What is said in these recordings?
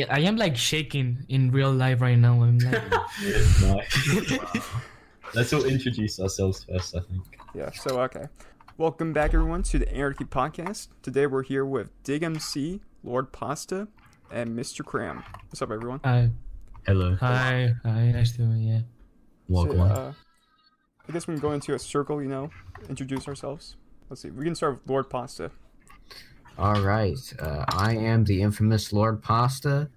I am like shaking in real life right now. I'm like, Nice. Wow. Let's all introduce ourselves first, I think. Yeah, so okay. Welcome back, everyone, to the Anarchy podcast. Today we're here with DigMC, LordPasta, and MrCram. What's up, everyone? hi, Hello. hi, nice to meet you. Welcome. So, I guess we can go into a circle, introduce ourselves. Let's see, we can start with LordPasta. All right. I am the infamous LordPasta,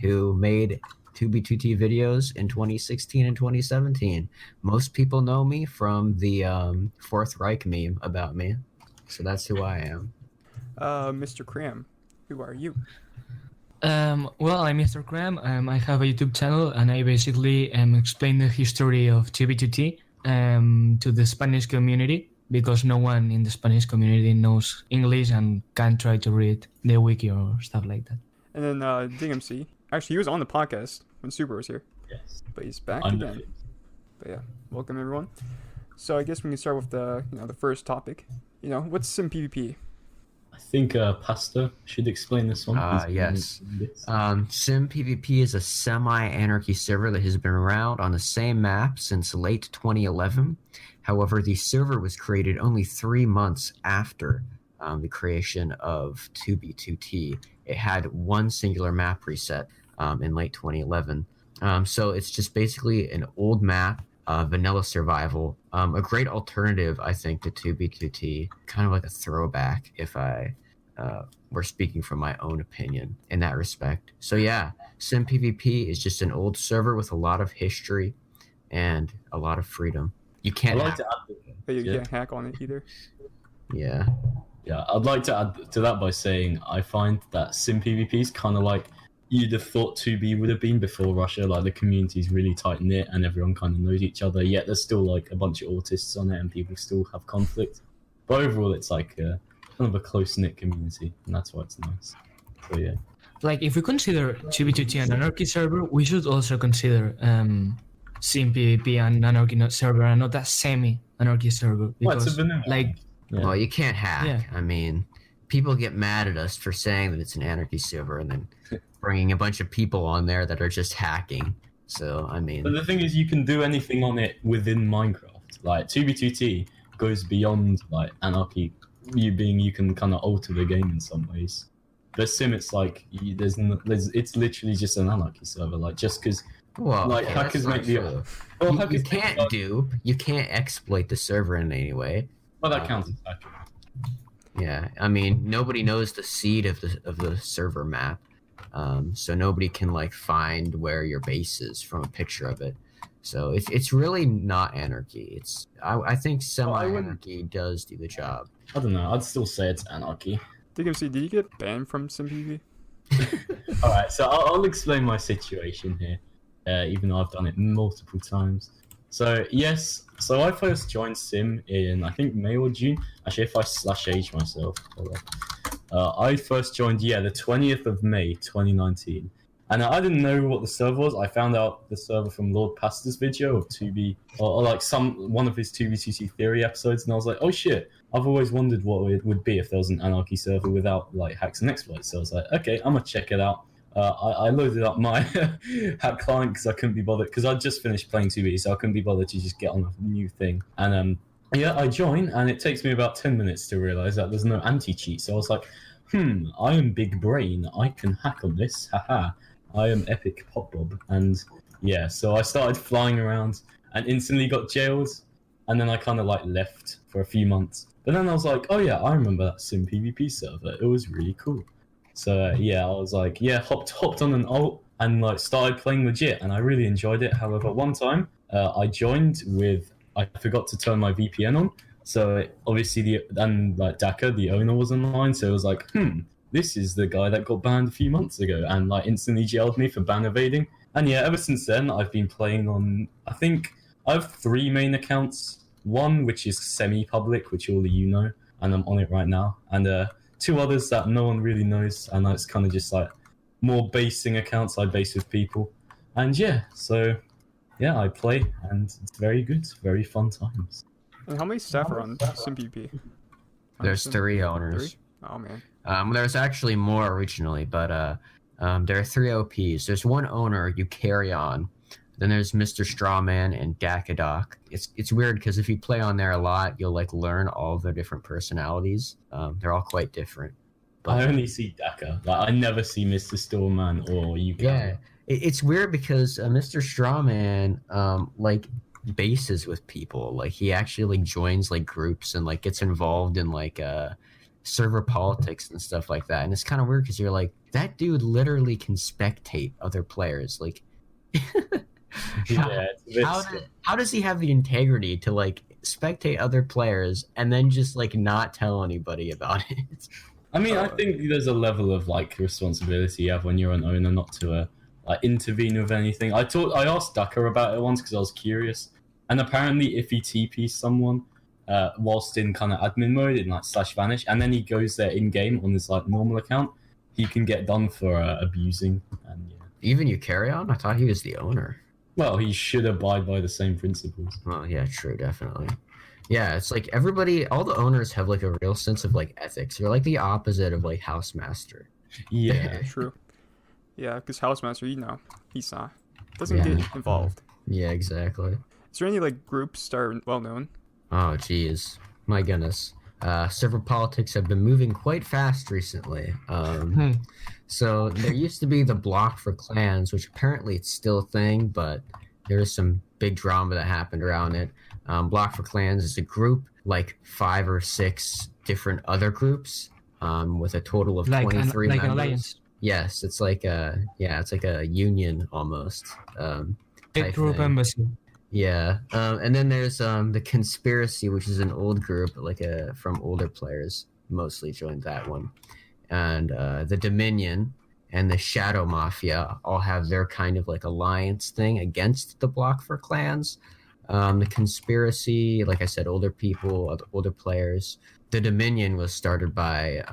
who made 2B2T videos in 2016 and 2017. Most people know me from the Fourth Reich meme about me, so that's who I am. MrCram, who are you? Well, I'm MrCram. I have a YouTube channel, and I basically explain the history of 2B2T to the Spanish community, because no one in the Spanish community knows English and can try to read the wiki or stuff like that. And then DigMC. Actually, he was on the podcast when Super was here, Yes. but he's back I'm again. But yeah, welcome everyone. So I guess we can start with the first topic. What's SimPvP? I think Pasta should explain this one. Yes. SimPvP is a semi-anarchy server that has been around on the same map since late 2011. However, the server was created only 3 months after the creation of 2B2T. It had one singular map reset in late 2011. So it's just basically an old map, vanilla survival, a great alternative, I think, to 2B2T, kind of like a throwback if I were speaking from my own opinion in that respect. So yeah, SimPvP is just an old server with a lot of history and a lot of freedom. You can't I'd like hack. to add, But you yeah. can't hack on it either. Yeah. Yeah, I'd like to add to that by saying I find that SimPvP is kind of like you'd have thought 2B would have been before Russia. Like the community is really tight knit and everyone kind of knows each other. Yet there's still like a bunch of autists on it and people still have conflict. But overall, it's like kind of a close knit community, and that's why it's nice. So yeah. Like, if we consider 2B2T an anarchy server, we should also consider SimPvP an anarchy server and not a semi-anarchy server. Well, it's a Because, vanilla. like, Yeah. Well, you can't hack. Yeah. I mean, people get mad at us for saying that it's an anarchy server and then bringing a bunch of people on there that are just hacking. So, I mean, But the thing is, you can do anything on it within Minecraft. Like 2B2T goes beyond like anarchy. You can kind of alter the game in some ways. But Sim, it's like it's literally just an anarchy server. Like just because well, like okay, hackers that's make not the true. You hackers can't make dupe. You can't exploit the server in any way. well that counts as hacking. Yeah, I mean, nobody knows the seed of the server map, so nobody can like find where your base is from a picture of it. So it's really not anarchy. I think semi-anarchy does do the job. I don't know. I'd still say it's anarchy. DigMC, did you get banned from SimPvP? All right, so I'll explain my situation here, even though I've done it multiple times. So yes, so I first joined Sim in I think May or June. Actually, if I /age myself, hold on. I first joined the 20th of May 2019, and I didn't know what the server was. I found out the server from LordPasta's video of 2B or like one of his 2B2C theory episodes, and I was like, oh shit. I've always wondered what it would be if there was an anarchy server without like hacks and exploits. So I was like, okay, I'm gonna check it out. I loaded up my hack client because I couldn't be bothered because I just finished playing 2B, so I couldn't be bothered to just get on a new thing. And I join, and it takes me about 10 minutes to realize that there's no anti-cheat. So I was like, I am big brain. I can hack on this. Haha. I am epic pop bob. And yeah, so I started flying around and instantly got jailed. And then I kind of like left for a few months. But then I was like, oh yeah, I remember that SimPvP server. It was really cool. So I was like, yeah, hopped on an alt and like started playing legit, and I really enjoyed it. However, one time I joined I forgot to turn my VPN on. So obviously Daka, the owner, was online. So it was like, this is the guy that got banned a few months ago, and like instantly jailed me for ban evading. And yeah, ever since then I've been playing on. I think I have 3 main accounts. One which is semi-public, which all of you know, and I'm on it right now, and 2 others that no one really knows, and it's kind of just like more basing accounts I base with people. And yeah, so yeah, I play, and it's very good, very fun times. And how many staff are on SimPvP? There's 3 owners. 3? Oh man. There's actually more originally, but There are 3 OPs. There's one owner you carry on. Then there's Mr. Strawman and Dakadoc. It's weird because if you play on there a lot, you'll like learn all of their different personalities. They're all quite different. But, I only see Daka. Like I never see Mr. Stillman or you. Yeah, it's weird because Mr. Strawman like bases with people. Like he actually like joins like groups and like gets involved in like server politics and stuff like that. And it's kind of weird because you're like, that dude literally can spectate other players. Like. How does he have the integrity to like spectate other players and then just like not tell anybody about it? I mean, I think there's a level of like responsibility you have when you're an owner not to like intervene with anything. I asked Ducker about it once because I was curious, and apparently if he TPs someone whilst in kind of admin mode in like /vanish, and then he goes there in game on his like normal account, he can get done for abusing. And yeah. Even you carry on? I thought he was the owner. Well, he should abide by the same principles. Oh, yeah, true, definitely. Yeah, it's like everybody, all the owners have like a real sense of like ethics. You're like the opposite of like Housemaster. Yeah, true. Yeah, because Housemaster, he's not doesn't get involved. Yeah, exactly. Is there any like groups that are well known? Oh, geez, my goodness. Server politics have been moving quite fast recently. So there used to be the Block for Clans, which apparently it's still a thing, but there is some big drama that happened around it. Block for Clans is a group, like 5 or 6 different other groups, with a total of 23 members. An alliance. Yes, it's like a union almost. Big group embassy. Yeah, and then there's the Conspiracy, which is an old group, like from older players, mostly joined that one, and the Dominion and the Shadow Mafia all have their kind of like alliance thing against the Block for Clans. The Conspiracy, like I said, older people, older players. The Dominion was started by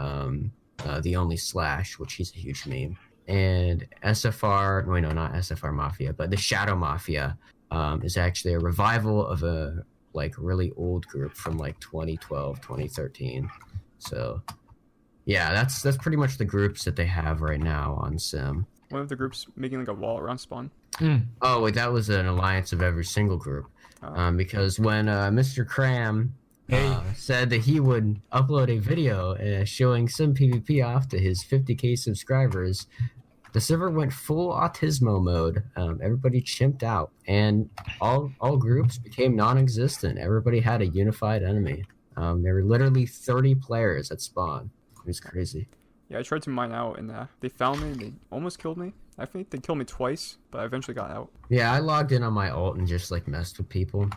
the Only Slash, which he's a huge meme, and SFR. Wait, no, not SFR Mafia, but the Shadow Mafia. Is actually a revival of a like really old group from like 2012, 2013. So yeah, that's pretty much the groups that they have right now on Sim. One of the groups making like a wall around spawn. Oh wait, that was an alliance of every single group. Because when MrCram said that he would upload a video showing SimPvP off to his 50k subscribers, the server went full autismo mode. Everybody chimped out, and all groups became non-existent. Everybody had a unified enemy. There were literally 30 players at spawn. It was crazy. Yeah, I tried to mine out, and they found me. And they almost killed me. I think they killed me twice, but I eventually got out. Yeah, I logged in on my ult and just like messed with people.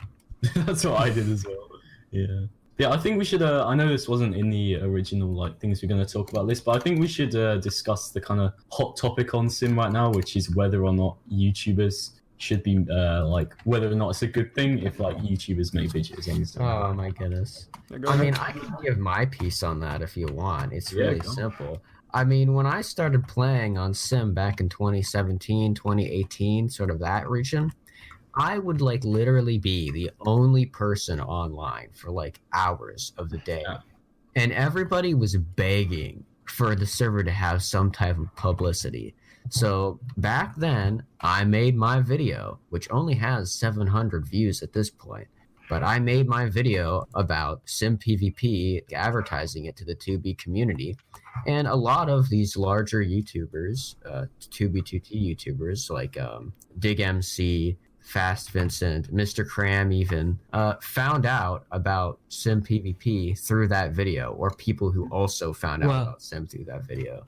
That's what I did as well. Yeah. Yeah, I think we should. I know this wasn't in the original like things we're going to talk about list, but I think we should discuss the kind of hot topic on Sim right now, which is whether or not YouTubers should be like whether or not it's a good thing if like YouTubers make videos on Sim. Oh my goodness! Yeah, I mean, I can give my piece on that if you want. It's really simple. I mean, when I started playing on Sim back in 2017, 2018, sort of that region, I would like literally be the only person online for like hours of the day. Yeah. And everybody was begging for the server to have some type of publicity. So back then I made my video, which only has 700 views at this point, but I made my video about SimPvP, advertising it to the 2B community. And a lot of these larger YouTubers, 2B2T YouTubers like DigMC, Fast Vincent, MrCram even, found out about SimPvP through that video, or people who also found out about Sim through that video.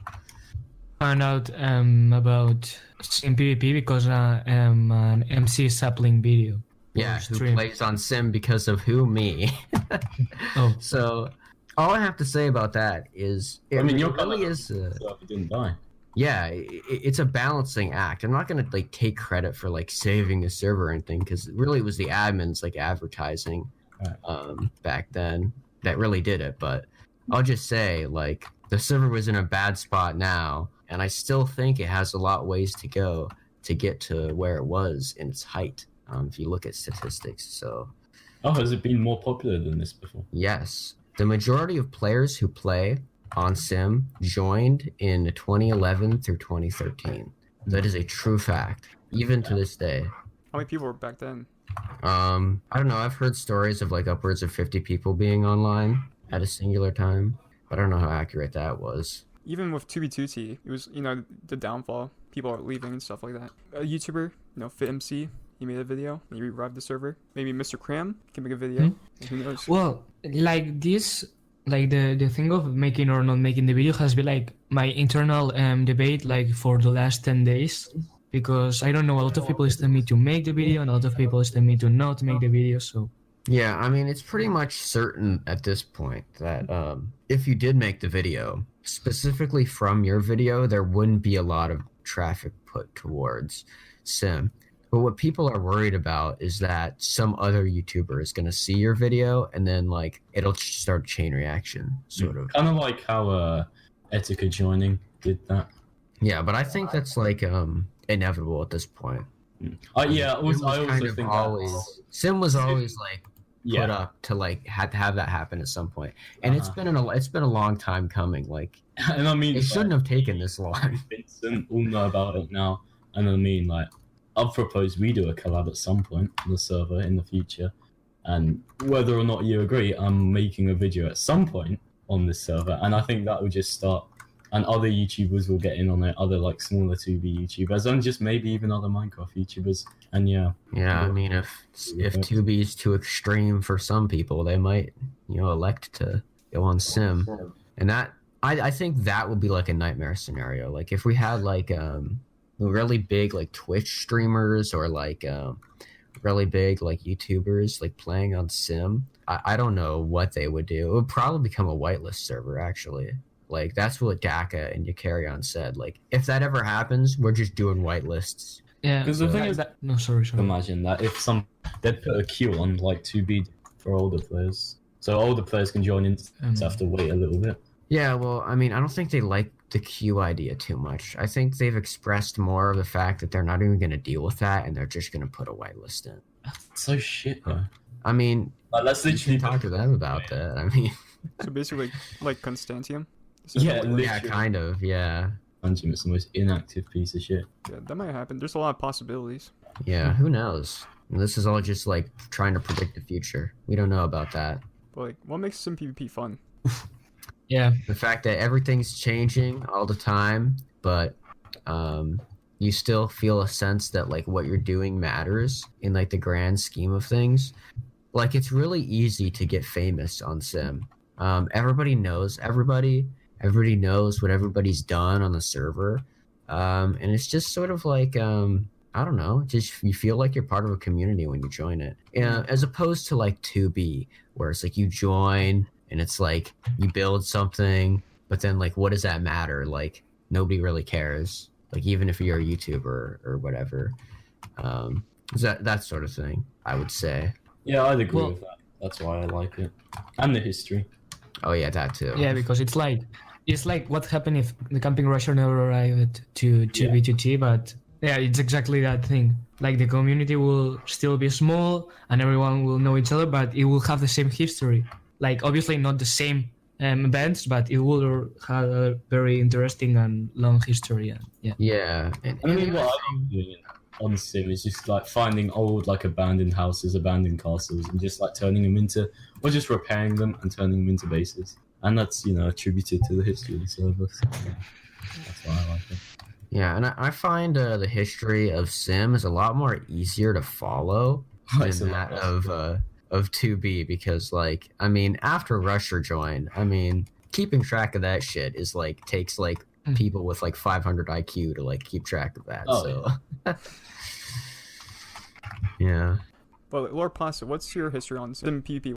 Found out about SimPvP because an MC Sapling video. Yeah, who plays on Sim because of who? Me. So all I have to say about that is, I mean, it really is. You didn't die. Yeah, it's a balancing act. I'm not gonna like take credit for like saving the server or anything, because really it was the admins like advertising back then that really did it. But I'll just say like the server was in a bad spot now, and I still think it has a lot ways to go to get to where it was in its height. If you look at statistics, so. Oh, has it been more popular than this before? Yes, the majority of players who play on Sim joined in 2011 through 2013. That is a true fact, even to this day. How many people were back then? I don't know. I've heard stories of like upwards of 50 people being online at a singular time, but I don't know how accurate that was. Even with 2B2T, it was, the downfall. People are leaving and stuff like that. A YouTuber, FitMC, he made a video. He revived the server. Maybe MrCram can make a video. Who knows? Well, like this, like the thing of making or not making the video has been like my internal debate like for the last 10 days. Because I don't know, a lot of people is telling me to make the video and a lot of people is telling me to not make the video, so... Yeah, I mean, it's pretty much certain at this point that if you did make the video, specifically from your video, there wouldn't be a lot of traffic put towards Sim. But what people are worried about is that some other YouTuber is going to see your video and then, like, it'll start a chain reaction, sort of. Kind of like how Etika joining did that. Yeah, but I think that's, like, inevitable at this point. I also think Sim was always like put up to like have that happen at some point, and it's been a long time coming. Like, and I mean, it shouldn't have taken this long. Vincent all know about it now, and I mean, like, I've proposed we do a collab at some point on the server in the future, and whether or not you agree, I'm making a video at some point on this server, and I think that will just start. And other YouTubers will get in on it, other like smaller 2B YouTubers, and just maybe even other Minecraft YouTubers. And yeah, I mean, if 2B is too extreme for some people, they might elect to go on Sim, and that I think that would be like a nightmare scenario. Like if we had like really big like Twitch streamers or like really big like YouTubers like playing on Sim, I don't know what they would do. It would probably become a whitelist server actually. Like, that's what Daka and Eukaryon said. Like, if that ever happens, we're just doing whitelists. Yeah, because the thing is that... No, sorry. Imagine that if they'd put a queue on, like, 2B for older players. So older players can join in, so have to wait a little bit. Yeah, well, I mean, I don't think they like the queue idea too much. I think they've expressed more of the fact that they're not even going to deal with that, and they're just going to put a whitelist in. That's so shit, though. I mean, let's literally talk to them about that. I mean... So basically, like Constantium? Yeah, kind of, yeah. Constantium is the most inactive piece of shit. Yeah, that might happen. There's a lot of possibilities. Yeah, who knows? This is all just like trying to predict the future. We don't know about that. But like, what makes SimPvP fun? Yeah. The fact that everything's changing all the time, but you still feel a sense that like what you're doing matters in like the grand scheme of things. Like it's really easy to get famous on Sim. Everybody knows everybody. Everybody knows what everybody's done on the server. And it's just sort of like, I don't know, just you feel like you're part of a community when you join it. As opposed to like 2B, where it's like you join and it's like you build something, but then like what does that matter? Like nobody really cares. Like even if you're a YouTuber or whatever. That sort of thing, I would say. Yeah, I'd agree with that. That's why I like it. And the history. Oh yeah, that too. Yeah, because it's like what happened if the camping rusher never arrived to B2T, but yeah, it's exactly that thing. Like the community will still be small and everyone will know each other, but it will have the same history. Like obviously not the same events, but it will have a very interesting and long history. And yeah. Yeah. And I mean, what I'm doing on Sim is just like finding old like abandoned houses, abandoned castles, and just like turning them into, or just repairing them and turning them into bases. And that's, attributed to the history of the server. So, yeah, that's why I like it. Yeah, and I find the history of Sim is a lot more easier to follow than that of 2B, because like, I mean, after Rusher joined, I mean, keeping track of that shit is like takes like people with like 500 IQ to like keep track of that. Yeah. But LordPasta, what's your history on SimPvP?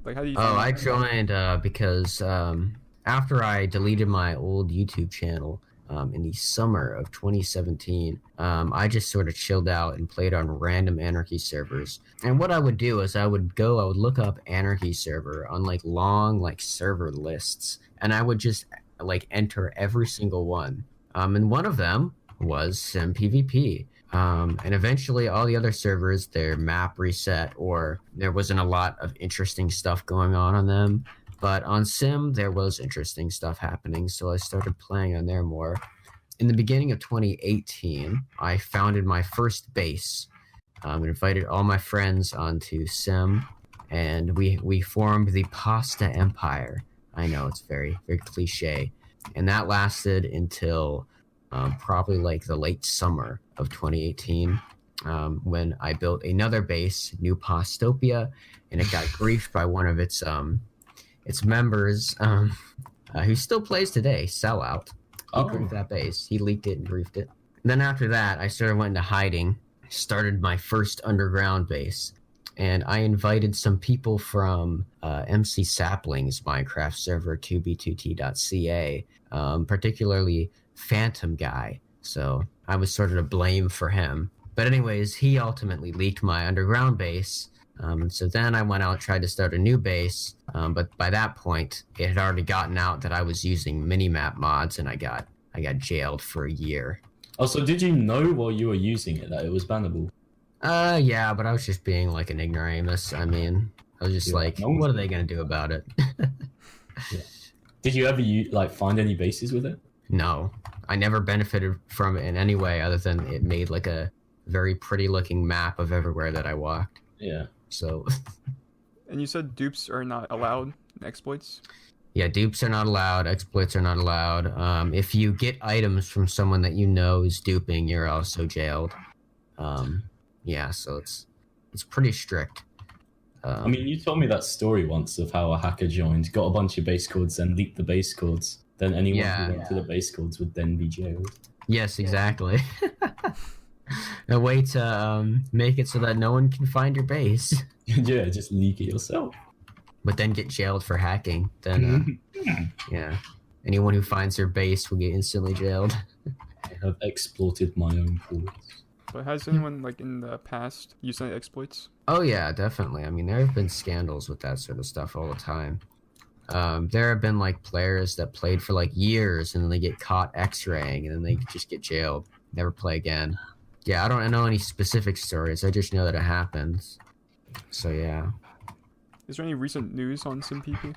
Like, how do you? I joined because after I deleted my old YouTube channel in the summer of 2017, I just sort of chilled out and played on random Anarchy servers. And what I would do is I would look up Anarchy server on like long like server lists, and I would just like enter every single one. And one of them was SimPvP. And eventually all the other servers, their map reset, or there wasn't a lot of interesting stuff going on them. But on Sim, there was interesting stuff happening, so I started playing on there more. In the beginning of 2018, I founded my first base. Invited all my friends onto Sim, and we formed the Pasta Empire. I know it's very, very cliche. And that lasted until probably like the late summer of 2018, when I built another base, New Pastopia, and it got griefed by one of its members, who still plays today, Sellout. He griefed that base. He leaked it and griefed it. Then after that, I went into hiding, started my first underground base, and I invited some people from MC Sapling's Minecraft server, 2b2t.ca, particularly Phantom Guy. So I was sort of to blame for him. But anyways, he ultimately leaked my underground base. So then I went out, tried to start a new base, but by that point, it had already gotten out that I was using minimap mods, and I got jailed for a year. Oh, so did you know while you were using it that it was bannable? Yeah, but I was just being like an ignoramus. I mean, I was just like, what are they gonna do about it? Yeah. Did you ever find any bases with it? No, I never benefited from it in any way other than it made like a very pretty looking map of everywhere that I walked. Yeah. So. And you said dupes are not allowed in exploits? Yeah, dupes are not allowed. Exploits are not allowed. If you get items from someone that you know is duping, you're also jailed. Yeah, so it's pretty strict. I mean, you told me that story once of how a hacker joined, got a bunch of base codes, then leaked the base codes. Then anyone who went to the base codes would then be jailed. Yes, exactly. A way to make it so that no one can find your base. Yeah, just leak it yourself. But then get jailed for hacking. Then, yeah. Anyone who finds their base will get instantly jailed. I have exploited my own ports. But has anyone, in the past, used any exploits? Oh, yeah, definitely. I mean, there have been scandals with that sort of stuff all the time. There have been, players that played for, years, and then they get caught X-raying, and then they just get jailed. Never play again. Yeah, I don't know any specific stories. I just know that it happens. So, yeah. Is there any recent news on SimPvP?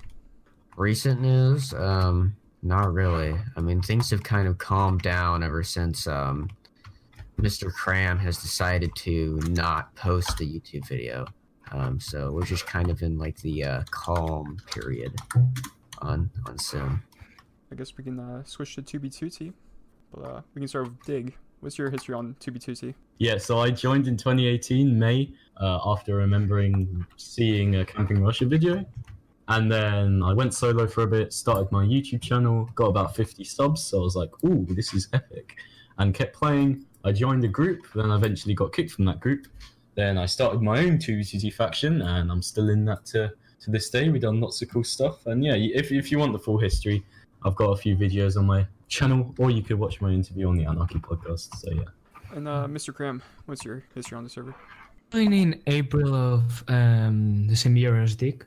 Recent news? Not really. I mean, things have kind of calmed down ever since MrCram has decided to not post a YouTube video. So we're just kind of in the calm period on Sim. I guess we can switch to 2b2t, but we can start with Dig. What's your history on 2b2t? Yeah, so I joined in 2018, May, after remembering seeing a Camping Russia video. And then I went solo for a bit, started my YouTube channel, got about 50 subs, so I was like, ooh, this is epic. And kept playing. I joined a group, then I eventually got kicked from that group. Then I started my own 2b2t faction, and I'm still in that to this day. We've done lots of cool stuff. And yeah, if you want the full history, I've got a few videos on my channel, or you could watch my interview on the Anarchy podcast, so yeah. And MrCram, what's your history on the server? In April of the same year as Dick.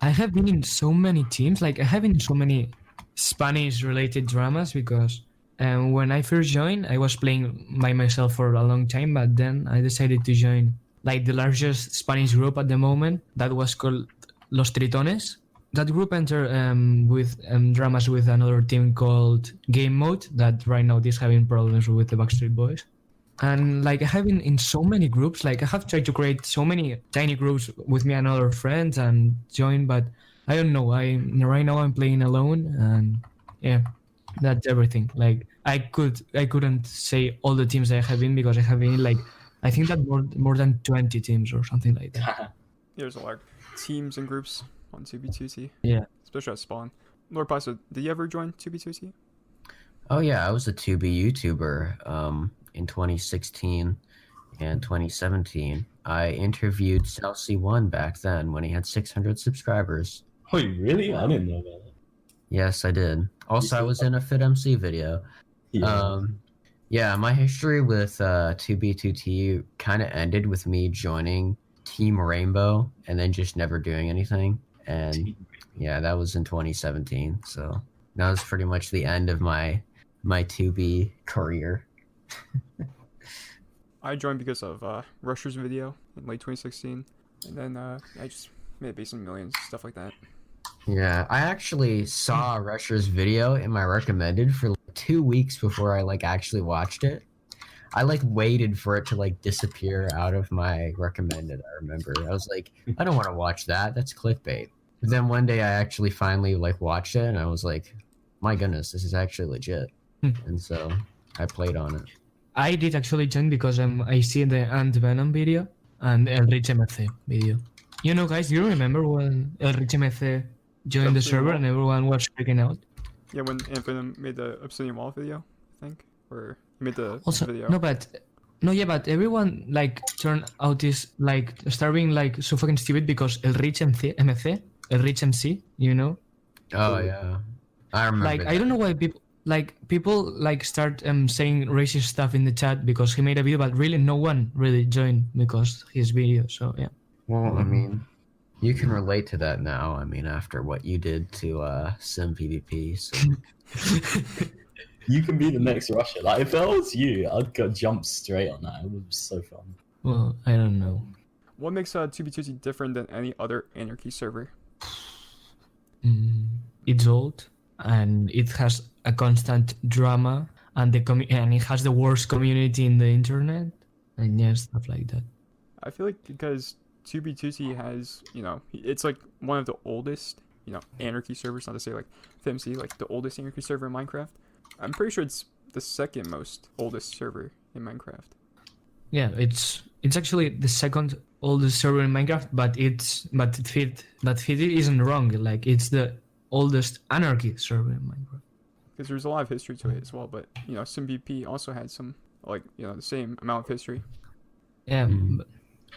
I have been in so many teams, I have been in so many Spanish-related dramas, because when I first joined, I was playing by myself for a long time, but then I decided to join the largest Spanish group at the moment, that was called Los Tritones. That group entered with dramas with another team called Game Mode, that right now is having problems with the Backstreet Boys. And I have been in so many groups, I have tried to create so many tiny groups with me and other friends and join, but I don't know. Right now I'm playing alone, and yeah, that's everything. I couldn't say all the teams I have been, because I have been I think that more than 20 teams or something like that. There's a lot of teams and groups on 2b2t. Yeah. Especially at spawn. LordPasta, did you ever join 2b2t? Oh yeah, I was a 2B YouTuber in 2016 and 2017. I interviewed South C1 back then when he had 600 subscribers. Oh, really? I didn't know about that. Yes, I did. Also, I was in a FitMC video. Yeah. Yeah, my history with 2B2T kind of ended with me joining Team Rainbow and then just never doing anything. And yeah, that was in 2017. So that was pretty much the end of my 2B career. I joined because of Rusher's video in late 2016, and then I just made Base in Millions, stuff like that. Yeah, I actually saw Rusher's video in my recommended for like 2 weeks before I like actually watched it. I like waited for it to like disappear out of my recommended. I remember I was like, I don't want to watch that. That's clickbait. But then one day I actually finally like watched it, and I was like, my goodness, this is actually legit. And so I played on it. I did actually join because I see the Ant Venom video and El Rich MF video. You know, guys, do you remember when El Rich MF joined the server and everyone was freaking out? Yeah, when Anthony made the Obsidian Wall video, I think, or he made the Also, video. but everyone like turned out is like starting like so fucking stupid because El Rich MF, El Rich MC, you know? Oh yeah, I remember. Like that. I don't know why people start saying racist stuff in the chat because he made a video, but really no one really joined because his video. So yeah. Well, I mean, you can relate to that now. I mean, after what you did to SimPvP. So. You can be the next Russia. Like, if that was you, I'd go jump straight on that. It would be so fun. Well, I don't know. What makes 2B2T different than any other Anarchy server? It's old and it has a constant drama and and it has the worst community in the internet and yeah, stuff like that. I feel like because 2B2T has, it's like one of the oldest, Anarchy servers, not to say like FMC, like the oldest Anarchy server in Minecraft. I'm pretty sure it's the second most oldest server in Minecraft. Yeah, it's actually the second oldest server in Minecraft, but Fit isn't wrong. Like it's the oldest Anarchy server in Minecraft. Because there's a lot of history to it as well, but SimPvP also had some the same amount of history. Yeah,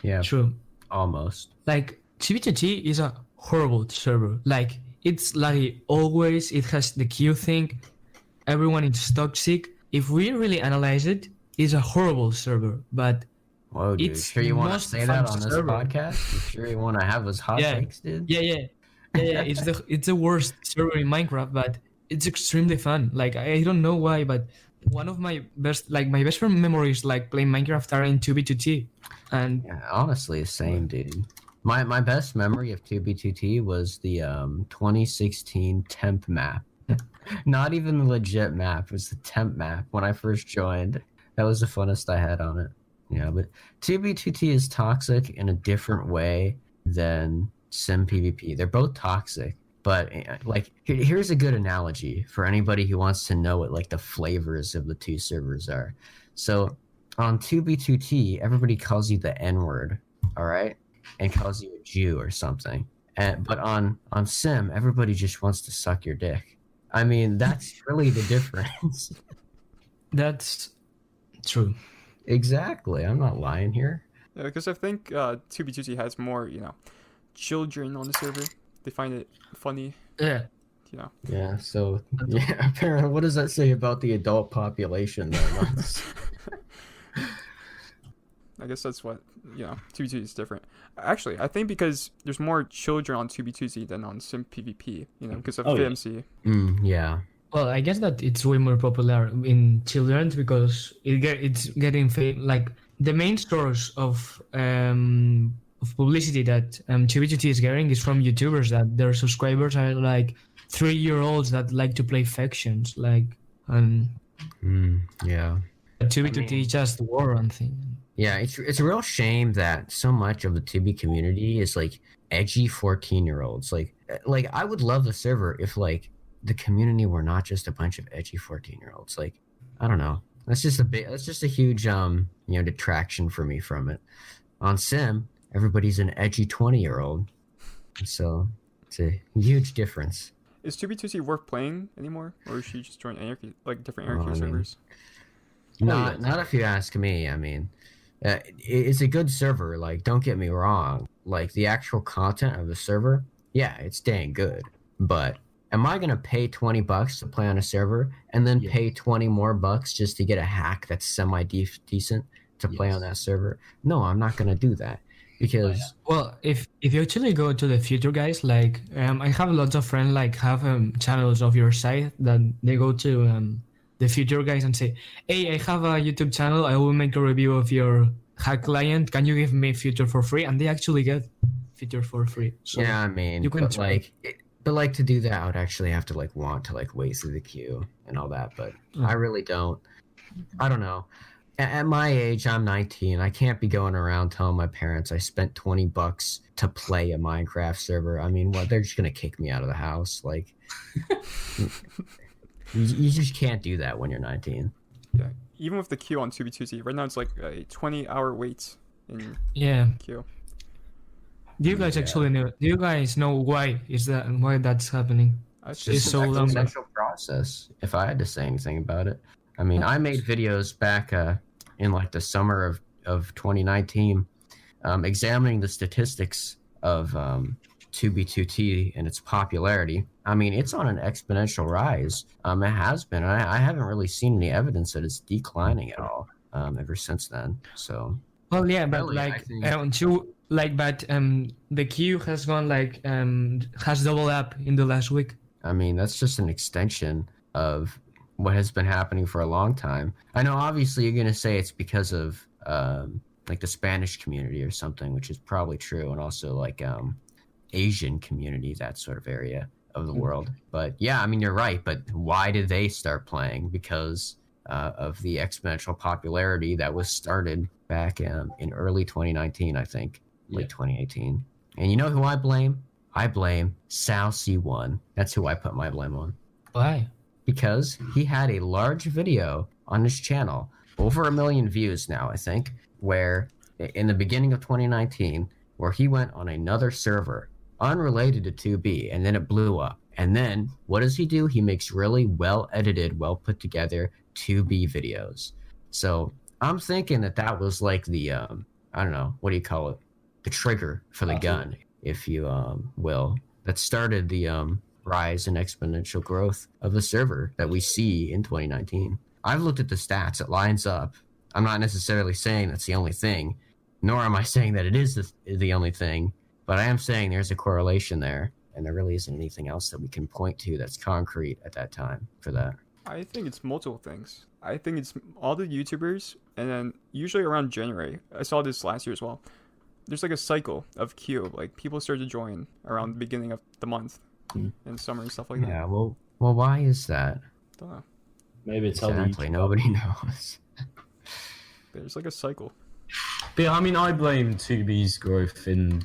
yeah, true. Almost. Like TBTT is a horrible server. Like it's like always it has the queue thing. Everyone is toxic. If we really analyze it, it's a horrible server. But whoa, dude, it's sure you want to say that on this server. podcast? You sure you want to have those hot takes, dude? Yeah. It's the worst server in Minecraft, but it's extremely fun. Like I don't know why, but one of my best friend memories like playing Minecraft are in 2B2T. And yeah, honestly, same, dude. My best memory of 2B2T was the 2016 temp map. Not even the legit map, it was the temp map when I first joined. That was the funnest I had on it. Yeah, but 2B2T is toxic in a different way than SimPvP. They're both toxic, but like here's a good analogy for anybody who wants to know what like the flavors of the two servers are. So on 2B2T, everybody calls you the N-word, all right? And calls you a Jew or something. But on Sim, everybody just wants to suck your dick. I mean, that's really the difference. That's true. Exactly. I'm not lying here. Yeah, because I think 2B2T has more, children on the server. They find it funny. Yeah. Yeah, so, yeah, apparently, what does that say about the adult population, though? I guess that's what, 2B2T is different. Actually, I think because there's more children on 2B2T than on SimPvP, because of FMC. Yeah. Well, I guess that it's way more popular in children's because it's getting like the main source of publicity that 2B2T is getting is from YouTubers that their subscribers are like 3-year-olds that like to play factions, like yeah. 2B2T just war and thing. Yeah, it's a real shame that so much of the 2B community is like edgy 14-year-olds. Like I would love the server if like the community were not just a bunch of edgy 14-year-olds. Like I don't know. That's just a huge detraction for me from it. On Sim, everybody's an edgy 20-year-old. So it's a huge difference. Is 2B2T worth playing anymore, or should you just join Anarchy, like different Anarchy servers? Not if you ask me. I mean, it's a good server. Like, don't get me wrong. Like the actual content of the server, yeah, it's dang good. But am I gonna pay $20 to play on a server and then pay 20 more bucks just to get a hack that's semi-decent to play on that server? No, I'm not gonna do that. Because well, if you actually go to the future, guys, like I have lots of friends like have channels of your site that they go to the future guys and say, hey, I have a YouTube channel, I will make a review of your hack client, can you give me future for free? And they actually get future for free. So yeah, I mean, you can But like to do that, I would actually have to like want to like wait through the queue and all that. But I really don't. I don't know. At my age, I'm 19. I can't be going around telling my parents I spent $20 to play a Minecraft server. I mean, what? They're just gonna kick me out of the house. Like, you just can't do that when you're 19. Yeah. Even with the queue on 2B2T, right now it's like a 20-hour wait in Yeah. queue. Do you guys actually know? Do you guys know why that's happening? It's It's just so long. Exponential process. If I had to say anything about it, I mean, I made videos back in like the summer of 2019, examining the statistics of 2B2T and its popularity. I mean, it's on an exponential rise. It has been. I haven't really seen any evidence that it's declining at all ever since then. So, Well, yeah, but Really, I like think- but the queue has gone like has doubled up in the last week. I mean, that's just an extension of what has been happening for a long time. I know, obviously, you're gonna say it's because of like the Spanish community or something, which is probably true, and also like Asian community, that sort of area of the world. But yeah, I mean, you're right. But why did they start playing? Because of the exponential popularity that was started back in early 2019, I think, late 2018. And you know who I blame? I blame Sal C1. That's who I put my blame on. Why? Because he had a large video on his channel, over 1 million views now, I think, where in the beginning of 2019, where he went on another server unrelated to 2B, and then it blew up. And then what does he do? He makes really well edited, well put together 2B videos. So I'm thinking that was like the I don't know, what do you call it? The trigger for the gun, if you will, that started the rise and exponential growth of the server that we see in 2019. I've looked at the stats; it lines up. I'm not necessarily saying that's the only thing, nor am I saying that it is the only thing, but I am saying there's a correlation there, and there really isn't anything else that we can point to that's concrete at that time for that. I think it's multiple things. I think it's all the YouTubers, and then usually around January, I saw this last year as well. There's like a cycle of queue. Like people start to join around the beginning of the month and summer and stuff like that. Yeah, well, why is that? Don't know. Maybe it's Exactly, nobody knows. There's like a cycle. But yeah, I mean, I blame 2B's growth in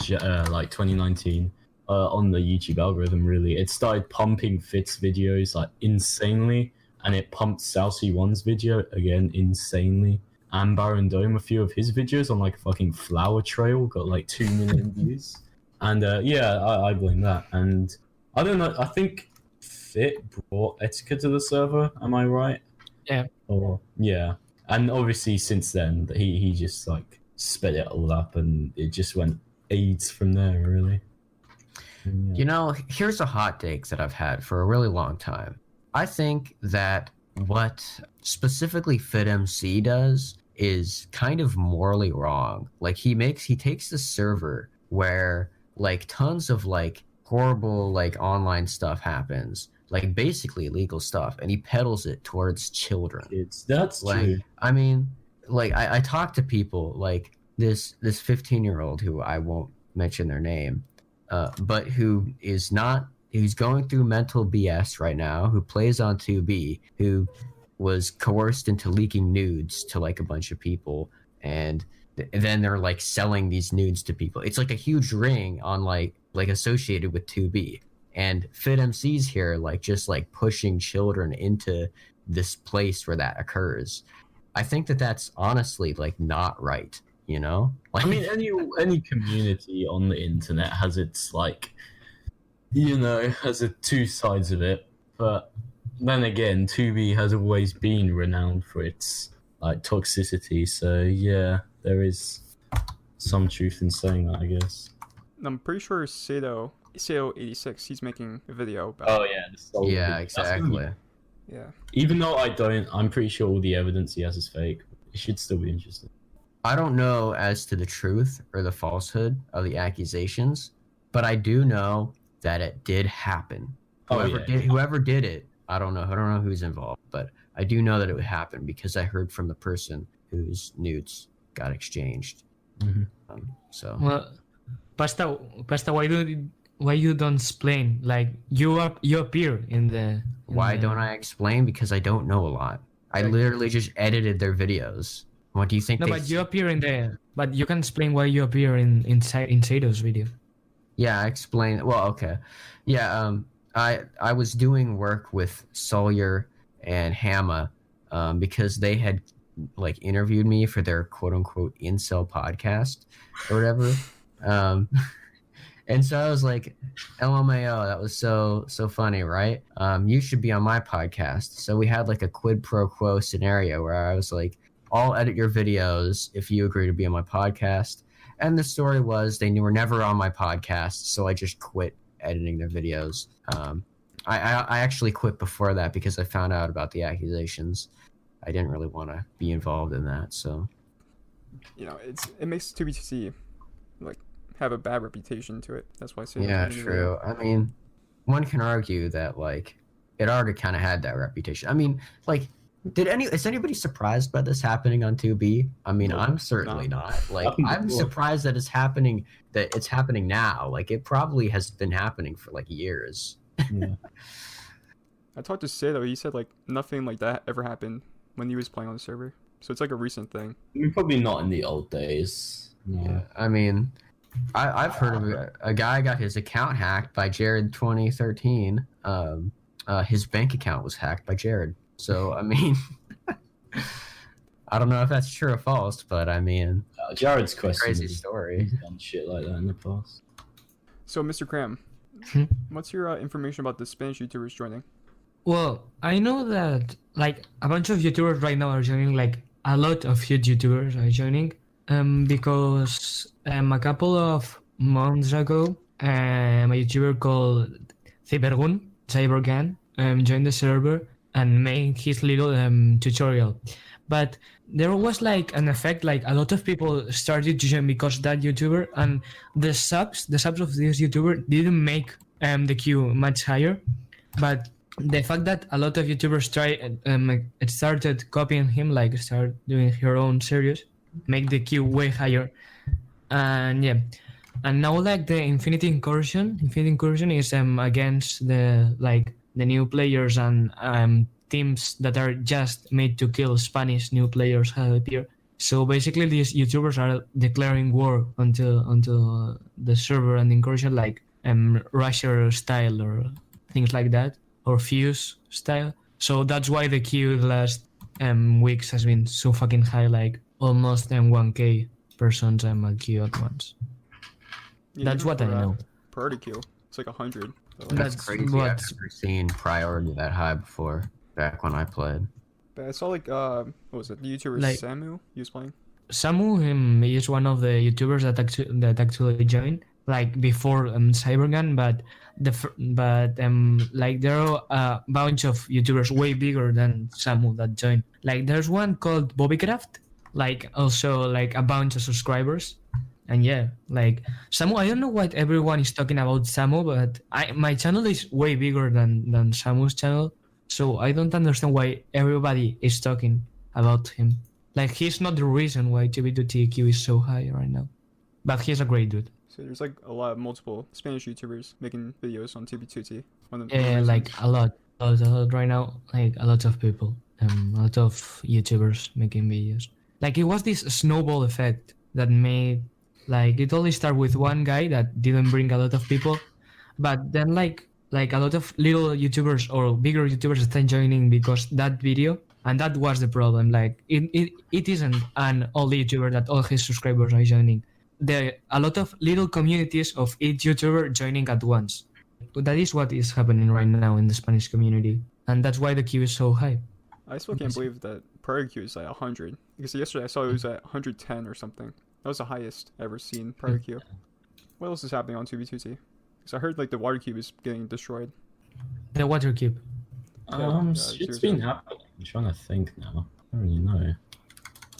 like 2019 on the YouTube algorithm. Really, it started pumping Fitz videos like insanely, and it pumped Salcy1's video again insanely. And Baron Dome, a few of his videos on like a fucking flower trail got like 2 million views. And yeah, I blame that. And I don't know. I think Fit brought Etiquette to the server. Am I right? Yeah. Or yeah. And obviously, since then, he just like sped it all up, and it just went AIDS from there, really. And, yeah. You know, here's a hot take that I've had for a really long time. I think that what specifically FitMC does is kind of morally wrong. Like he takes the server where like tons of like horrible like online stuff happens, like basically illegal stuff, and he peddles it towards children. That's Like, true. I mean, like I talk to people like this 15-year-old who I won't mention their name, but who's going through mental BS right now, who plays on 2B, who was coerced into leaking nudes to like a bunch of people, and then they're like selling these nudes to people. It's like a huge ring on like associated with 2B, and FitMC's here like just like pushing children into this place where that occurs. I think that's honestly like not right, you know? Like, I mean, any community on the internet has its like, you know, has two sides of it. But then again, 2B has always been renowned for its like toxicity. So yeah, there is some truth in saying that, I guess. I'm pretty sure Sato86, he's making a video about Oh yeah, the soul yeah, video. exactly. yeah. Even though I'm pretty sure all the evidence he has is fake. It should still be interesting. I don't know as to the truth or the falsehood of the accusations, but I do know that it did happen. Whoever did it, I don't know who's involved, but I do know that it would happen because I heard from the person whose nudes got exchanged. Mm-hmm. So Well, Pasta, why you don't explain? Like you appear in the. Why don't I explain? Because I don't know a lot. I literally just edited their videos. What do you think? No, but you appear in the. But you can explain why you appear inside those video. Yeah, I explained. Well, okay. Yeah, I was doing work with Sawyer and Hamma, because they had like interviewed me for their quote unquote incel podcast or whatever. And so I was like, LMAO, that was so funny, right? You should be on my podcast. So we had like a quid pro quo scenario where I was like, I'll edit your videos if you agree to be on my podcast. And the story was they were never on my podcast, so I just quit editing their videos. I actually quit before that because I found out about the accusations. I didn't really want to be involved in that, so. You know, it makes 2B2C like have a bad reputation to it. That's why I say. Yeah, true. I mean, one can argue that like it already kind of had that reputation. I mean, like. Is anybody surprised by this happening on 2B? I mean, I'm certainly not. Like, I'm surprised that it's happening now. Like, it probably has been happening for like years. Yeah. I talked to Say though. He said like nothing like that ever happened when he was playing on the server. So it's like a recent thing. I mean, probably not in the old days. No. Yeah, I mean, I've heard of a guy got his account hacked by Jared 2013. His bank account was hacked by Jared. So, I mean, I don't know if that's true or false, but I mean, Jared's question crazy story. He's done shit like that in the past. So, MrCram, what's your information about the Spanish YouTubers joining? Well, I know that like a bunch of YouTubers right now are joining. Like a lot of huge YouTubers are joining. Because a couple of months ago, a YouTuber called Cybergun joined the server and made his little tutorial. But there was like an effect, like a lot of people started to join because that YouTuber, and the subs of this YouTuber didn't make the queue much higher. But the fact that a lot of YouTubers started copying him, like start doing her own series, make the queue way higher. And yeah, and now like the Infinity Incursion is against the new players and teams that are just made to kill Spanish new players have appeared. So basically these YouTubers are declaring war onto the server and Incursion, like Russia style or things like that, or Fuse style. So that's why the queue the last weeks has been so fucking high, like almost 1k persons at queue at once. Yeah, that's what I know. Priority queue, it's like 100. That's crazy. I've never seen priority that high before, back when I played. But I saw like, what was it, the YouTuber like, Samu, he was playing? Samu is one of the YouTubers that actually joined, like before Cybergun, but like there are a bunch of YouTubers way bigger than Samu that joined. Like there's one called Bobbycraft, like also like a bunch of subscribers. And yeah, like Samu, I don't know what everyone is talking about Samu, but my channel is way bigger than Samu's channel, so I don't understand why everybody is talking about him. Like he's not the reason why TB2TQ is so high right now, but he's a great dude. So there's like a lot of multiple Spanish YouTubers making videos on TB2T. Yeah, like a lot right now. Like a lot of people, a lot of YouTubers making videos. Like it was this snowball effect that made. Like it only started with one guy that didn't bring a lot of people, but then like a lot of little YouTubers or bigger YouTubers started joining because that video, and that was the problem. Like it isn't an old YouTuber that all his subscribers are joining. There are a lot of little communities of each YouTuber joining at once. That is what is happening right now in the Spanish community, and that's why the queue is so high. I still can't believe that priority queue is like 100, because yesterday I saw it was at 110 or something. That was the highest ever seen prior queue. What else is happening on 2v2t? Because I heard like the water cube is getting destroyed. The water cube. It's been happening. I'm trying to think now. I don't really know.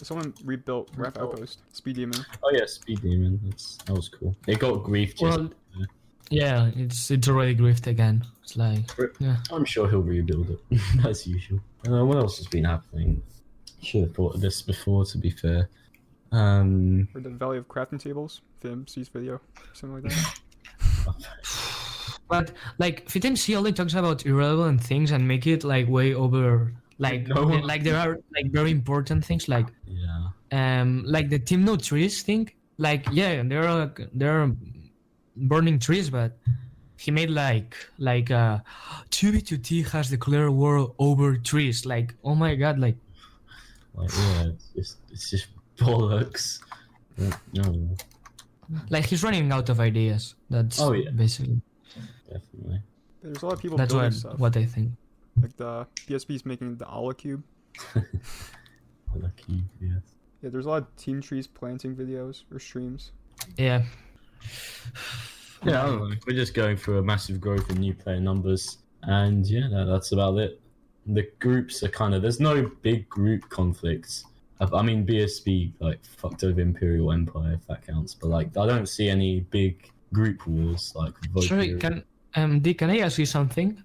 Someone rebuilt Ref Outpost. Speed Demon. Oh yeah, Speed Demon. That was cool. It got griefed. Well, yeah, it's already griefed again. It's like, yeah. I'm sure he'll rebuild it as usual. What else has been happening? Should have thought of this before, to be fair. Or the Valley of Crafting Tables, FimC's video, something like that. But like FitMC only talks about irrelevant things and make it like way over. Like No. like there are like very important things like like the team no trees thing. Like yeah, there are burning trees, but he made like 2v2t has declared war over trees. Like oh my god, like yeah, it's just bollocks. No, like he's running out of ideas. That's basically definitely. There's a lot of people that's building stuff. what I think. Like the PSP's making the Allah cube. Lucky, yes. Yeah, there's a lot of team trees planting videos or streams. Yeah. Yeah, I don't know. We're just going through a massive growth in new player numbers, and yeah, that's about it. The groups are kind of there's no big group conflicts. I mean, BSB like fucked over Imperial Empire if that counts, but like I don't see any big group wars like. Sorry, Dick, can I ask you something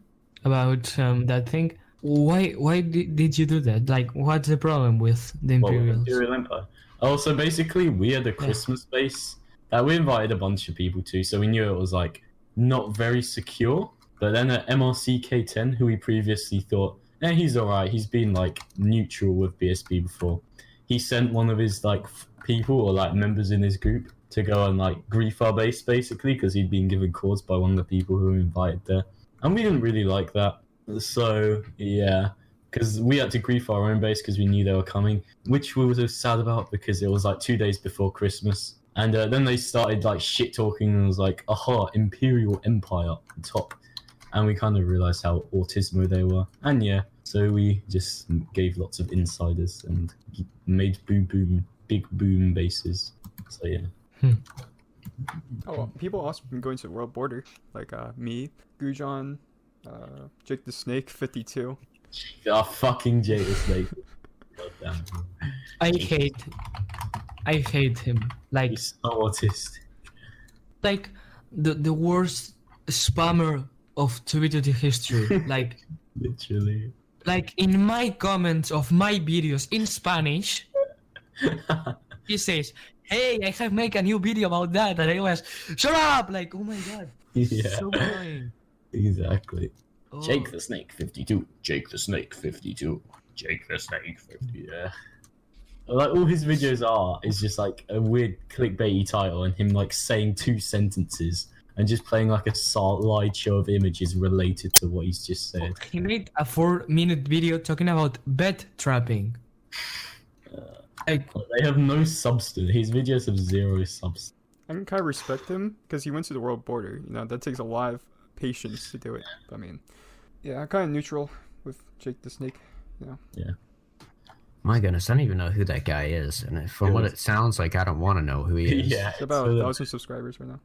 about that thing? Why did you do that? Like, what's the problem with the Imperials? Imperial Empire. Oh, so basically, we had a Christmas base that we invited a bunch of people to, so we knew it was like not very secure. But then at MRCK10, who we previously thought, he's alright, he's been like neutral with BSB before. He sent one of his like people or like members in his group to go and like grief our base basically because he'd been given cause by one of the people who were invited there, and we didn't really like that. So yeah, because we had to grief our own base because we knew they were coming, which we were so sad about because it was like 2 days before Christmas, and then they started like shit talking and it was like, aha, Imperial Empire up the top, and we kind of realized how autismo they were, and yeah, so we just gave lots of insiders and made big boom bases. So yeah. Oh, people also been going to the world border, like me, Gujon, Jake the Snake 52. Oh, fucking Jake the Snake. God damn. I hate him. Like He's so autistic. Like the worst spammer of 2v2t history. Like Literally. Like in my comments of my videos in Spanish, he says, "Hey, I have made a new video about that," and I was, "Shut up!" Like, oh my god, Yeah. so annoying. Exactly. Oh. Jake the Snake 52. Jake the Snake 52. Jake the Snake 50. Yeah. Like all his videos is just like a weird clickbaity title and him like saying 2 sentences and just playing like a slideshow of images related to what he's just said. He made a 4-minute video talking about bed trapping. They have no substance. His videos have 0 substance. I can kind of respect him because he went to the world border. You know, that takes a lot of patience to do it. I mean, yeah, I'm kind of neutral with Jake the Snake. You know. Yeah. My goodness, I don't even know who that guy is, and from what it sounds like, I don't want to know who he is. Yeah. It's about 1,000 subscribers right now.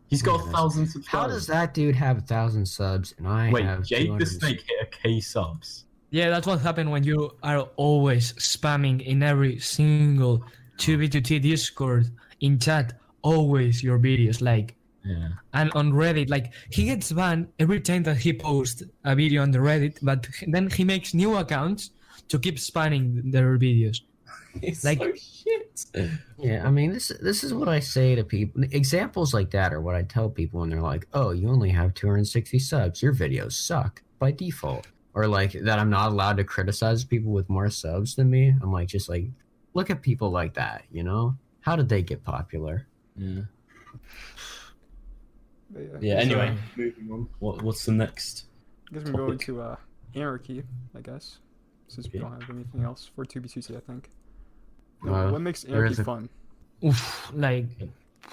He's got 1,000 subscribers. How does that dude have 1,000 subs and I have Jake the 200? Snake hit a K subs. Yeah, that's what happened when you are always spamming in every single 2v2t Discord in chat, always your videos, like. Yeah. And on Reddit, like, he gets banned every time that he posts a video on the Reddit, but then he makes new accounts to keep spamming their videos. It's like, so shit. Yeah, I mean, this is what I say to people. Examples like that are what I tell people when they're like, "Oh, you only have 260 subs. Your videos suck by default." Or like that I'm not allowed to criticize people with more subs than me. I'm like, just like, look at people like that, you know? How did they get popular? Yeah. But Yeah, anyway, moving on. What's the next? I guess we're going to Anarchy, I guess, since we don't have anything else for 2b2t, I think. No, what makes Anarchy fun? Oof, like,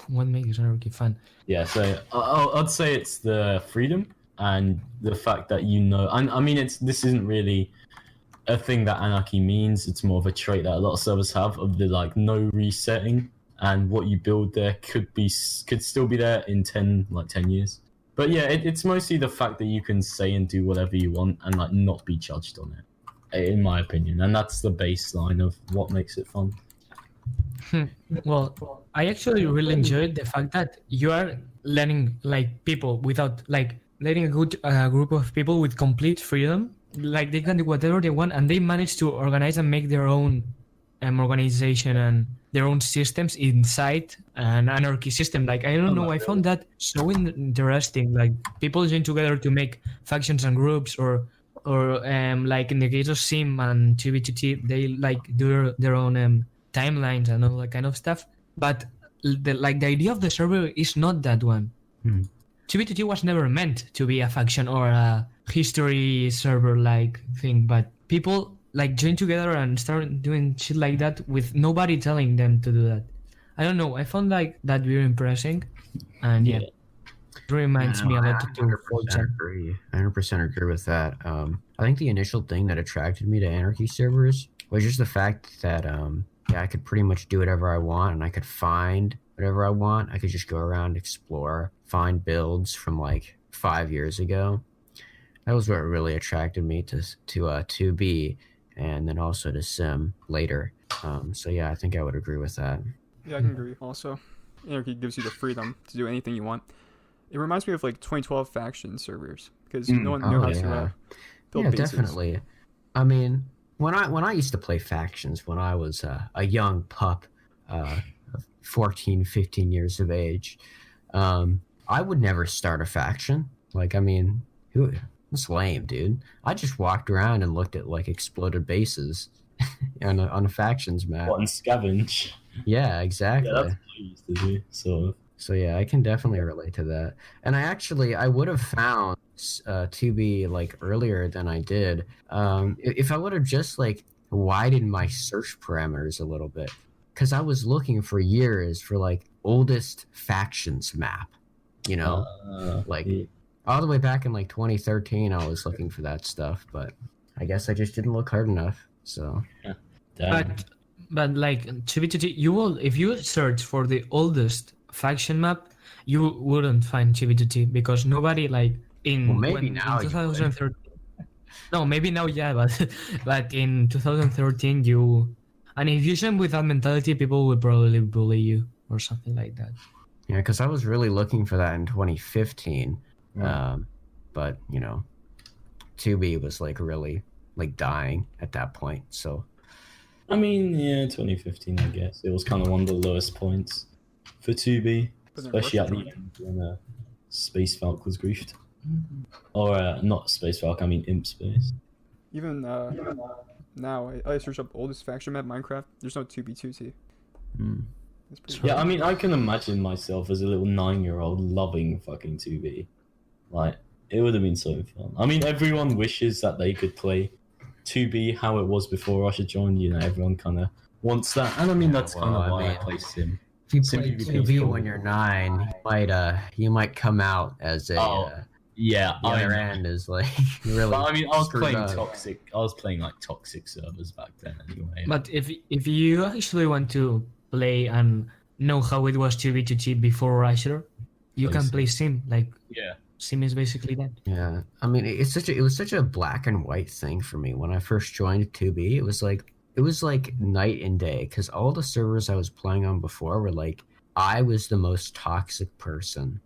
what makes Anarchy fun? Yeah, so I'd say it's the freedom and the fact that I mean, this isn't really a thing that Anarchy means. It's more of a trait that a lot of servers have of the like no resetting, and what you build there could still be there in 10 years. But yeah, it's mostly the fact that you can say and do whatever you want and like not be judged on it, in my opinion, and that's the baseline of what makes it fun. Well, I actually really enjoyed the fact that you are letting like people without like letting a good group of people with complete freedom, like they can do whatever they want, and they manage to organize and make their own organization and their own systems inside an anarchy system. Like, I don't know, I found that so interesting. Like, people join together to make factions and groups, or like in the case of Sim and 2b2t, they like do their own timelines and all that kind of stuff. But the idea of the server is not that one. 2b2t was never meant to be a faction or a history server like thing, but people like join together and start doing shit like that with nobody telling them to do that. I don't know, I found like that very impressive, and yeah, it reminds me a lot of 100% agree. 100% agree with that. I think the initial thing that attracted me to anarchy servers was just the fact that I could pretty much do whatever I want, and I could find whatever I want. I could just go around, explore, find builds from like 5 years ago. That was what really attracted me to 2B, and then also to Sim later. So yeah, I think I would agree with that. Yeah, I can agree. Also, Anarchy gives you the freedom to do anything you want. It reminds me of like 2012 faction servers, because no one knew how to build bases. Definitely. I mean, when I used to play factions when I was a young pup, 14, 15 years of age, I would never start a faction. Like, I mean, it's lame, dude. I just walked around and looked at like exploded bases on a factions map. What, and scavenge? Yeah, exactly. Yeah, that's what I used to do. So yeah, I can definitely relate to that. And I would have found 2B like earlier than I did if I would have just like widened my search parameters a little bit, because I was looking for years for like oldest factions map, you know, all the way back in like 2013. I was looking for that stuff, but I guess I just didn't look hard enough. So but like 2b2t, you will, if you search for the oldest faction map, you wouldn't find 2b2t, because nobody like in, maybe now in 2013. No, maybe now, yeah, but in 2013 and if you join with that mentality, people would probably bully you or something like that. Yeah, because I was really looking for that in 2015, but you know, 2B was like really like dying at that point. So I mean, yeah, 2015, I guess it was kind of one of the lowest points for 2B, especially at the end when Space Falc was griefed. Or not Space Falc, I mean Imp Space. Even now, I search up oldest faction map Minecraft. There's no 2b2t. Yeah, I mean, I can imagine myself as a little 9-year-old loving fucking 2B. Like, it would have been so fun. I mean, everyone wishes that they could play 2B how it was before Russia joined. You know, everyone kind of wants that, and I mean that's kind of why I play Sim. If you play 2B when you're 9, you might come out as a the other end is like really. But, I mean, I was playing toxic. I was playing like toxic servers back then, anyway. But if you actually want to play and know how it was 2b2t before Russia, you can play Sim. Like, yeah. Sim is basically that. Yeah, I mean, it was such a black and white thing for me when I first joined 2B. It was like night and day, because all the servers I was playing on before were like, I was the most toxic person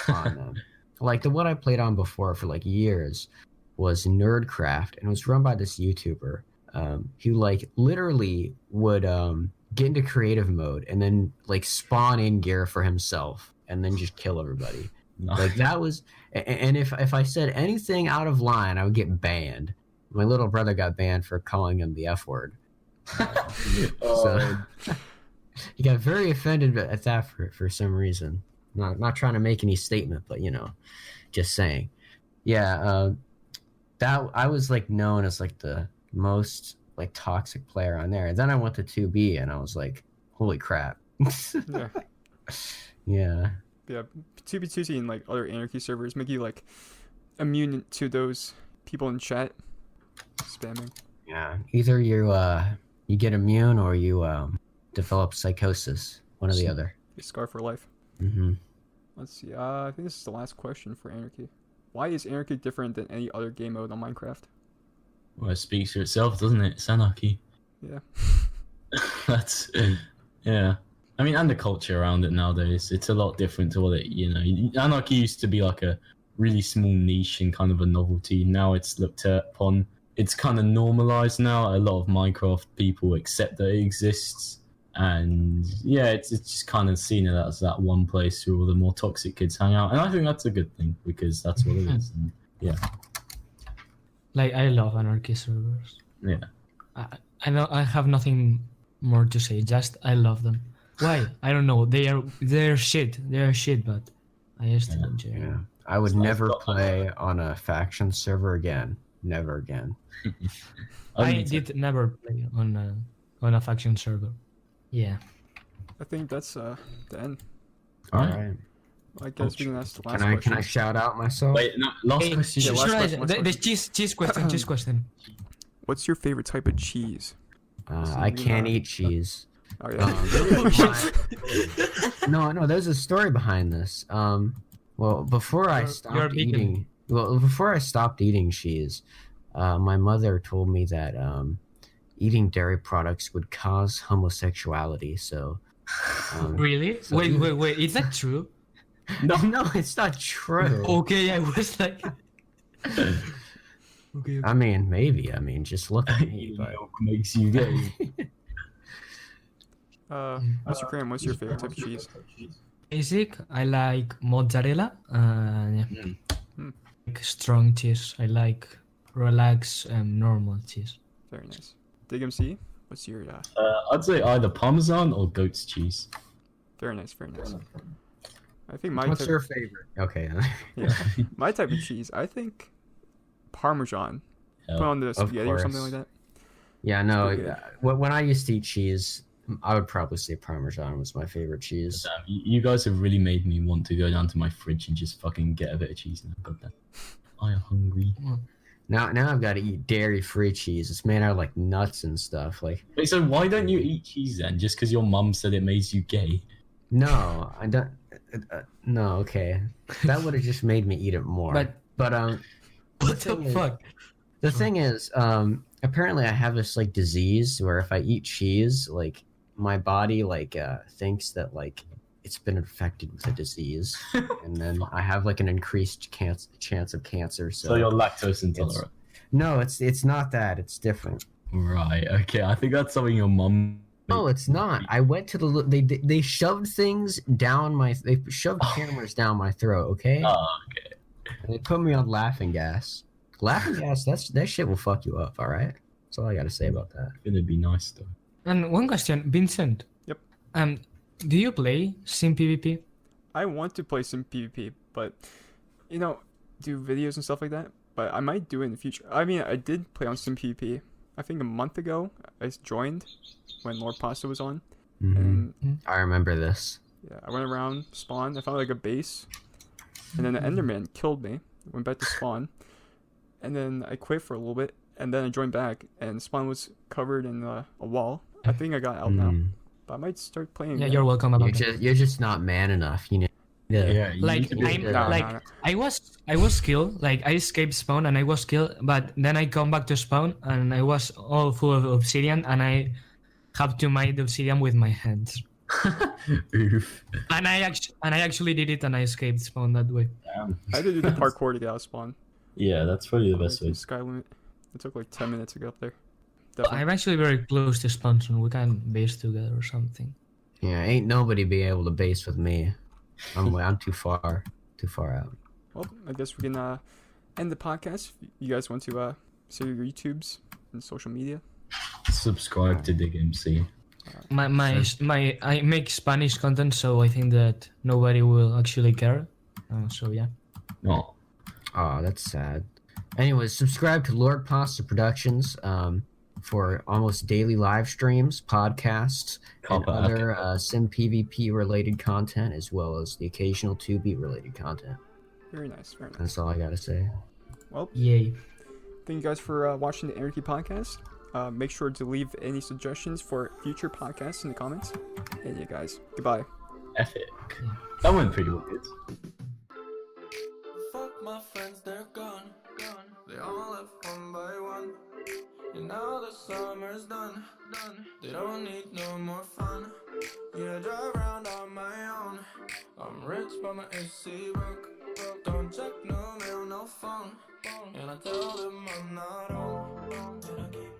on them. Like the one I played on before for like years was Nerdcraft, and it was run by this YouTuber who like literally would get into creative mode and then like spawn in gear for himself and then just kill everybody. Like that was, and if I said anything out of line, I would get banned. My little brother got banned for calling him the F word. So he got very offended at that for some reason. Not trying to make any statement, but you know, just saying. Yeah, that I was like known as like the most like toxic player on there. And then I went to 2B and I was like, holy crap. Yeah. Yeah, 2b2t and like other anarchy servers make you like immune to those people in chat spamming. Yeah, either you get immune or you develop psychosis, one or the other. You scar for life. Mm-hmm. Let's see. I think this is the last question for Anarchy. Why is Anarchy different than any other game mode on Minecraft? Well, it speaks for itself, doesn't it? It's Anarchy. Yeah. That's yeah. I mean, and the culture around it nowadays, it's a lot different to what it, you know, Anarchy used to be like a really small niche and kind of a novelty. Now it's looked upon it's kind of normalized now. A lot of Minecraft people accept that it exists, and yeah, it's just kind of seen it as that one place where all the more toxic kids hang out, and I think that's a good thing because that's what it is. And yeah, Like I love Anarchy servers. yeah. I know I have nothing more to say. Just I love them. Why? I don't know. They're shit. They're shit, but I still enjoy Yeah. them. I would So I've never got- play on a faction server again. Never again. I did never play on a faction server. Yeah. I think that's the end. All All right. right. I guess we can ask the last Can I question. shout out myself? Wait, no, last Hey, question. Yeah, last Shiraj, question, last the question. cheese question. Cheese question. What's your favorite type of cheese? I can't eat cheese. Oh yeah. No, there's a story behind this. Well, before I You're stopped vegan. eating, before I stopped eating cheese, my mother told me that eating dairy products would cause homosexuality. So, Really? So- Wait. Is that true? no, it's not true. Okay, I was like. Okay. I mean, maybe. I mean, just look at me. Eating But milk makes you gay. MrCram, what's your favorite type of cheese? Basic. I like mozzarella. Yeah. Hmm. Like strong cheese. I like relaxed normal cheese. Very nice. DigMC, what's your I'd say either Parmesan or goat's cheese. very nice, very nice. I think my what's type, your favorite? Okay. yeah, my type of cheese, I think Parmesan. Put on the spaghetti or something like course. that. Yeah, no. Pretty good. When I used to eat cheese, I would probably say Parmesan was my favorite cheese. Damn, you guys have really made me want to go down to my fridge and just fucking get a bit of cheese now. Goddamn. I am hungry. Now I've got to eat dairy-free cheese. It's made out of like nuts and stuff. Like, Wait, so why don't you eat cheese then? Just because your mum said it made you gay? no, I don't. No, okay, that would have just made me eat it more. But- What What the thing is- fuck? the thing is, apparently I have this like disease where if I eat cheese, like my body like thinks that like it's been infected with a disease, and then I have like an increased chance of cancer. So you're lactose intolerant. No, it's not that. It's different. Right, okay. I think that's something your mum... No, it's not. I went to the they shoved things down they shoved cameras down my throat. Okay, Oh, okay. and they put me on laughing gas. Laughing gas, that shit will fuck you up. All right, that's all I gotta say about that. Gonna be nice though. And one question, Vincent. Yep. Do you play SimPvP? I want to play some PvP, but do videos and stuff like that. But I might do it in the future. I mean, I did play on some PvP. I think a month ago I joined when LordPasta was on, Mhm. and I remember this. yeah, I went around, spawned. I found like a base, and then the Enderman killed me. Went back to spawn, and then I quit for a little bit, and then I joined back, and spawn was covered in a wall. I think I got out now, Mm. but I might start playing. Yeah, again. you're welcome about that. You're just not man enough. You know. Yeah, you Like need to be- I'm No, like no. I was killed. Like I escaped spawn and I was killed, but then I come back to spawn and I was all full of obsidian and I have to mine the obsidian with my hands. Oof. And I actually did it and I escaped spawn that way. Damn. I had to do the parkour to get out of spawn. Yeah, that's probably the best way. Sky limit. It took like 10 minutes to get up there. I'm actually very close to spawn, so we can base together or something. Yeah, ain't nobody be able to base with me. I'm too far out. Well, I guess we can end the podcast. You guys want to say your YouTubes and social media? Subscribe to DigMC. I make Spanish content, so I think that nobody will actually care. So yeah. Oh, Oh, that's sad. Anyways, subscribe to LordPasta Productions for almost daily live streams, podcasts, and Copper, other SimPvP related content, as well as the occasional 2B related content. Very nice, very nice. That's all I gotta say. Well, Yay. thank you guys for watching the Anarchy podcast. Make sure to leave any suggestions for future podcasts in the comments. And yeah, guys, goodbye. epic. That went pretty well. Good. Fuck my friends, they're gone. They all left one by one. And now the summer's done. They don't need no more fun. Yeah, I drive around on my own. I'm rich, but my AC broke. Don't check no mail, no no phone. And I tell them I'm not home. And I keep